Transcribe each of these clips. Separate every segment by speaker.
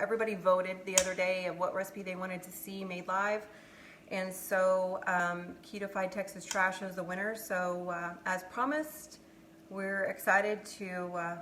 Speaker 1: everybody voted the other day of what recipe they wanted to see made live. And so Ketofied Texas Trash was the winner. So as promised, we're excited to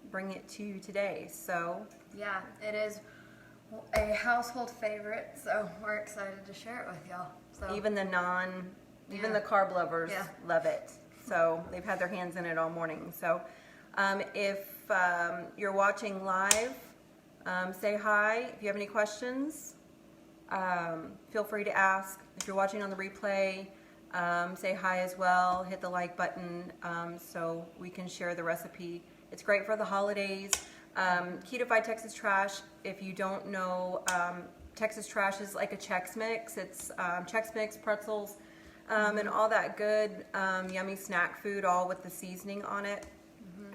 Speaker 1: bring it to you today. So
Speaker 2: yeah, it is a household favorite, so we're excited to share it with y'all. So
Speaker 1: even the carb lovers love it. So they've had their hands in it all morning. So if you're watching live, say hi. If you have any questions, feel free to ask. If you're watching on the replay, say hi as well. Hit the like button so we can share the recipe. It's great for the holidays. Ketofied Texas Trash, if you don't know, Texas Trash is like a Chex Mix. It's Chex Mix, pretzels, and all that good, yummy snack food, all with the seasoning on it.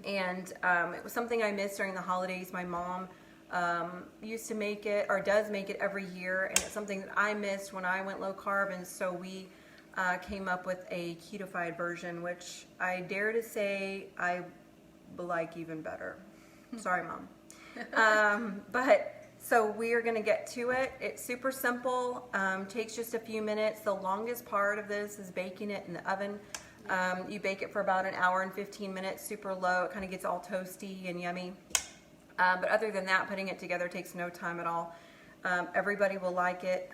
Speaker 1: And it was something I missed during the holidays. My mom used to make it, or does make it every year, and it's something that I missed when I went low carb, and so we came up with a Ketofied version, which I dare to say I like even better. Sorry, Mom. But so we are going to get to it. It's super simple. Takes just a few minutes. The longest part of this is baking it in the oven. You bake it for about an hour and 15 minutes, super low. It kind of gets all toasty and yummy. But other than that, putting it together takes no time at all. Everybody will like it.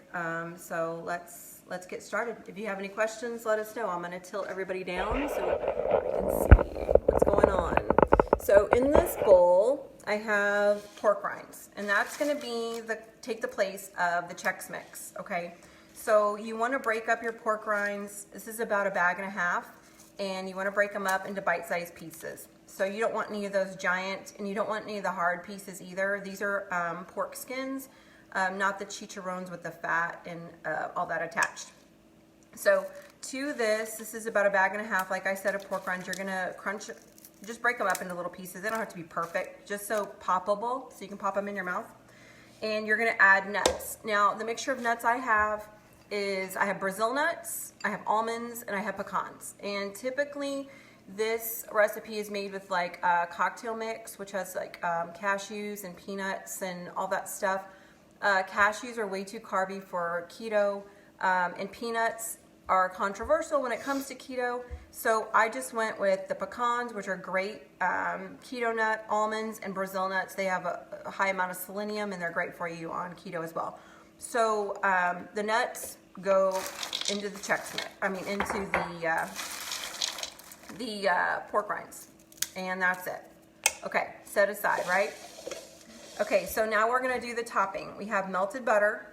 Speaker 1: So let's get started. If you have any questions, let us know. I'm going to tilt everybody down so I can see what's going on. So in this bowl, I have pork rinds, and that's going to be take the place of the Chex Mix. Okay, so you want to break up your pork rinds. This is about 1.5 bags, and you want to break them up into bite-sized pieces. So you don't want any of those giant, and you don't want any of the hard pieces either. These are pork skins, not the chicharrones with the fat and all that attached. So to this is about 1.5 bags, like I said, of pork rinds. You're going to crunch it. Just break them up into little pieces. They don't have to be perfect, just so poppable, so you can pop them in your mouth. And you're going to add nuts. Now, the mixture of nuts I have is I have Brazil nuts, I have almonds, and I have pecans. And typically, this recipe is made with like a cocktail mix, which has like cashews and peanuts and all that stuff. Cashews are way too carby for keto, and peanuts are controversial when it comes to keto, so I just went with the pecans, which are great. Keto nut, almonds, and Brazil nuts. They have a high amount of selenium, and they're great for you on keto as well. So the nuts go into the Chex Mix. I mean, into the pork rinds, and that's it. Okay, set aside, right? Okay, so now we're gonna do the topping. We have melted butter.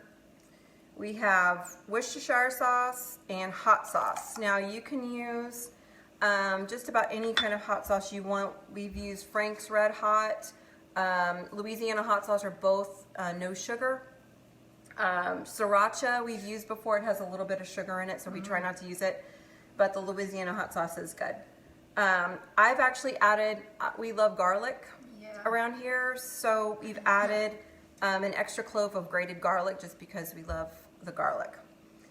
Speaker 1: We have Worcestershire sauce and hot sauce. Now you can use just about any kind of hot sauce you want. We've used Frank's Red Hot. Louisiana hot sauce are both no sugar. Sriracha we've used before. It has a little bit of sugar in it, so we try not to use it. But the Louisiana hot sauce is good. I've actually added, we love garlic around here, so we've added an extra clove of grated garlic just because we love the garlic.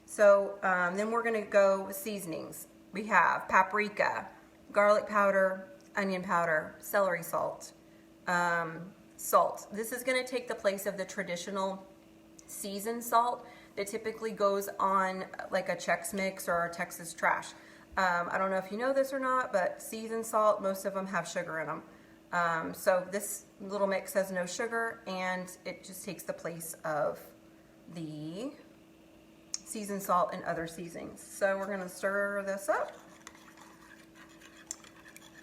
Speaker 1: So then we're going to go with seasonings. We have paprika, garlic powder, onion powder, celery salt, salt. This is going to take the place of the traditional seasoned salt that typically goes on like a Chex Mix or a Texas Trash. I don't know if you know this or not, but seasoned salt, most of them have sugar in them. So this little mix has no sugar, and it just takes the place of the seasoned salt and other seasonings. So we're going to stir this up.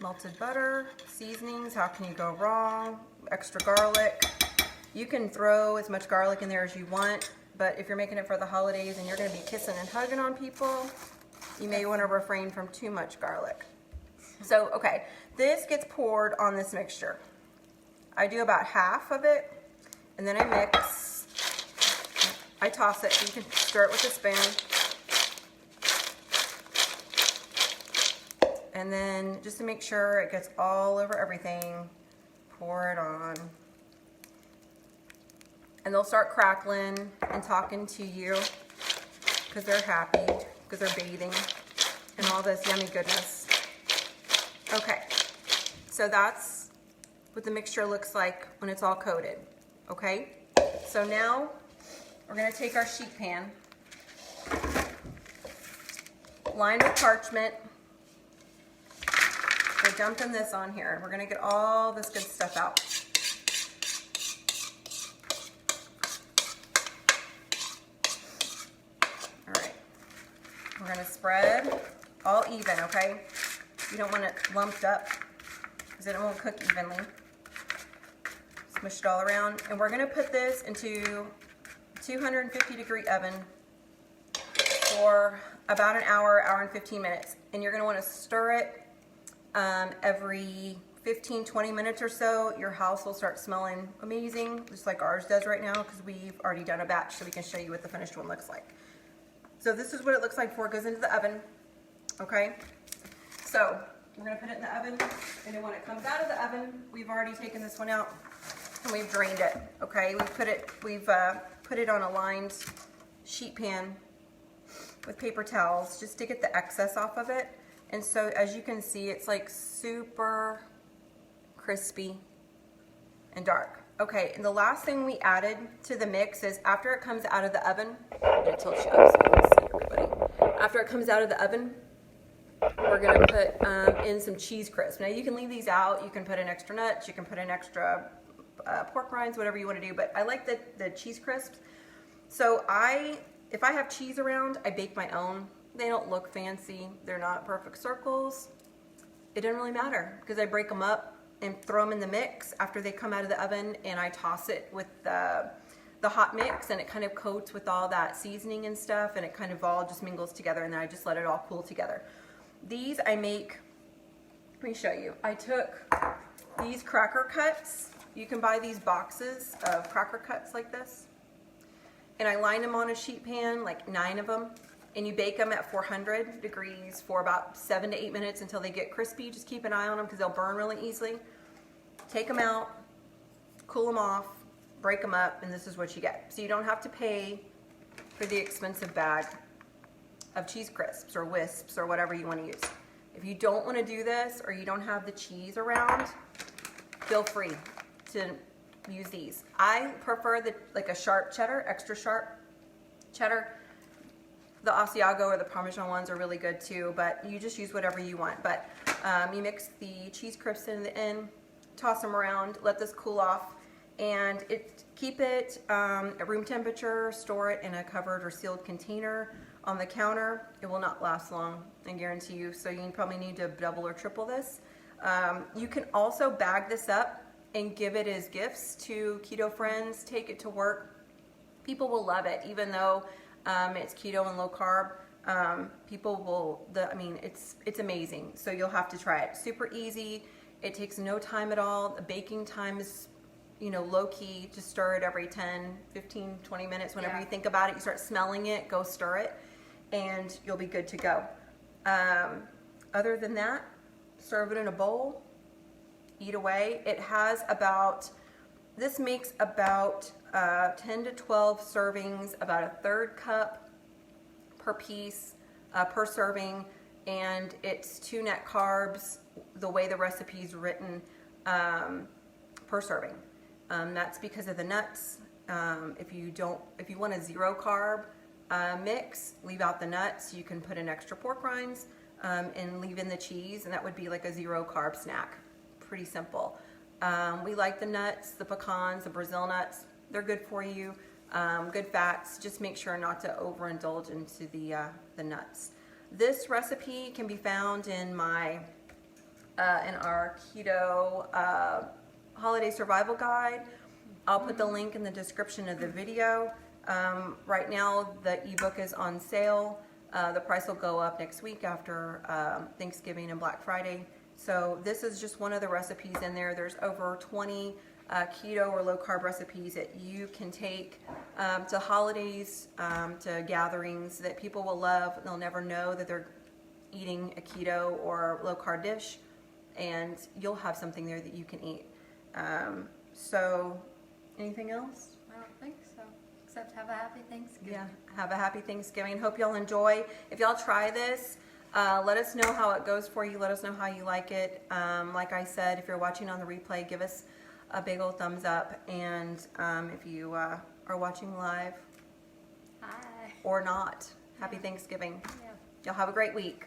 Speaker 1: Melted butter, seasonings, how can you go wrong? Extra garlic. You can throw as much garlic in there as you want, but if you're making it for the holidays and you're going to be kissing and hugging on people, you may want to refrain from too much garlic. So, okay, this gets poured on this mixture. I do about half of it, and then I mix. I toss it. You can stir it with a spoon. And then, just to make sure it gets all over everything, pour it on. And they'll start crackling and talking to you because they're happy, because they're bathing in all this yummy goodness. Okay, so that's what the mixture looks like when it's all coated, okay? So now we're going to take our sheet pan, lined with parchment. We're dumping this on here. We're going to get all this good stuff out. All right. We're going to spread all even, okay? You don't want it lumped up because then it won't cook evenly. Smush it all around. And we're going to put this into 250-degree oven for about an hour, hour and 15 minutes. And you're going to want to stir it every 15-20 minutes or so. Your house will start smelling amazing, just like ours does right now, because we've already done a batch, so we can show you what the finished one looks like. So this is what it looks like before it goes into the oven. Okay, so we're going to put it in the oven, and then when it comes out of the oven, we've already taken this one out and we've drained it. Okay, we've put it on a lined sheet pan with paper towels just to get the excess off of it. And so as you can see, it's like super crispy and dark. Okay, and the last thing we added to the mix is after it comes out of the oven, I'm going to tilt you up so you can see everybody. After it comes out of the oven, we're going to put in some cheese crisps. Now you can leave these out. You can put in extra nuts. You can put in extra pork rinds, whatever you want to do. But I like the cheese crisps. So if I have cheese around, I bake my own. They don't look fancy. They're not perfect circles. It doesn't really matter because I break them up and throw them in the mix after they come out of the oven, and I toss it with the hot mix, and it kind of coats with all that seasoning and stuff, and it kind of all just mingles together, and then I just let it all cool together. These I make, let me show you. I took these cracker cuts. You can buy these boxes of cracker cuts like this. And I line them on a sheet pan, like 9 of them. And you bake them at 400 degrees for about 7 to 8 minutes until they get crispy. Just keep an eye on them because they'll burn really easily. Take them out, cool them off, break them up, and this is what you get. So you don't have to pay for the expensive bag of cheese crisps or wisps or whatever you want to use. If you don't want to do this or you don't have the cheese around, feel free to use these. I prefer like a sharp cheddar, extra sharp cheddar. The Asiago or the Parmesan ones are really good too, but you just use whatever you want. But you mix the cheese crisps in, toss them around, let this cool off, and keep it at room temperature. Store it in a covered or sealed container on the counter. It will not last long, I guarantee you. So you probably need to double or triple this. You can also bag this up and give it as gifts to keto friends. Take it to work. People will love it, even though it's keto and low carb. People will, it's amazing. So you'll have to try it. Super easy. It takes no time at all. The baking time is, low key. Just stir it every 10, 15, 20 minutes. Whenever you think about it, you start smelling it, go stir it, and you'll be good to go. Other than that, serve it in a bowl, eat away. It has this makes about 10 to 12 servings, about a 1/3 cup per piece, per serving, and it's 2 net carbs, the way the recipe is written, per serving. That's because of the nuts. If you want a 0 carb mix, leave out the nuts. You can put in extra pork rinds and leave in the cheese, and that would be like a 0 carb snack. Pretty simple. We like the nuts, the pecans, the Brazil nuts. They're good for you. Good fats. Just make sure not to overindulge into the nuts. This recipe can be found in our keto holiday survival guide. I'll put the link in the description of the video. Right now the ebook is on sale. The price will go up next week after Thanksgiving and Black Friday. So this is just one of the recipes in there. There's over 20 keto or low carb recipes that you can take to holidays, to gatherings that people will love. They'll never know that they're eating a keto or low carb dish, and you'll have something there that you can eat. So anything else?
Speaker 2: I don't think so, except have a happy Thanksgiving.
Speaker 1: Yeah, have a happy Thanksgiving. Hope y'all enjoy. If y'all try this, let us know how it goes for you. Let us know how you like it. Like I said, if you're watching on the replay, give us a big old thumbs up. And if you are watching live
Speaker 2: Hi.
Speaker 1: or not, happy Thanksgiving.
Speaker 2: Yeah.
Speaker 1: Y'all have a great week.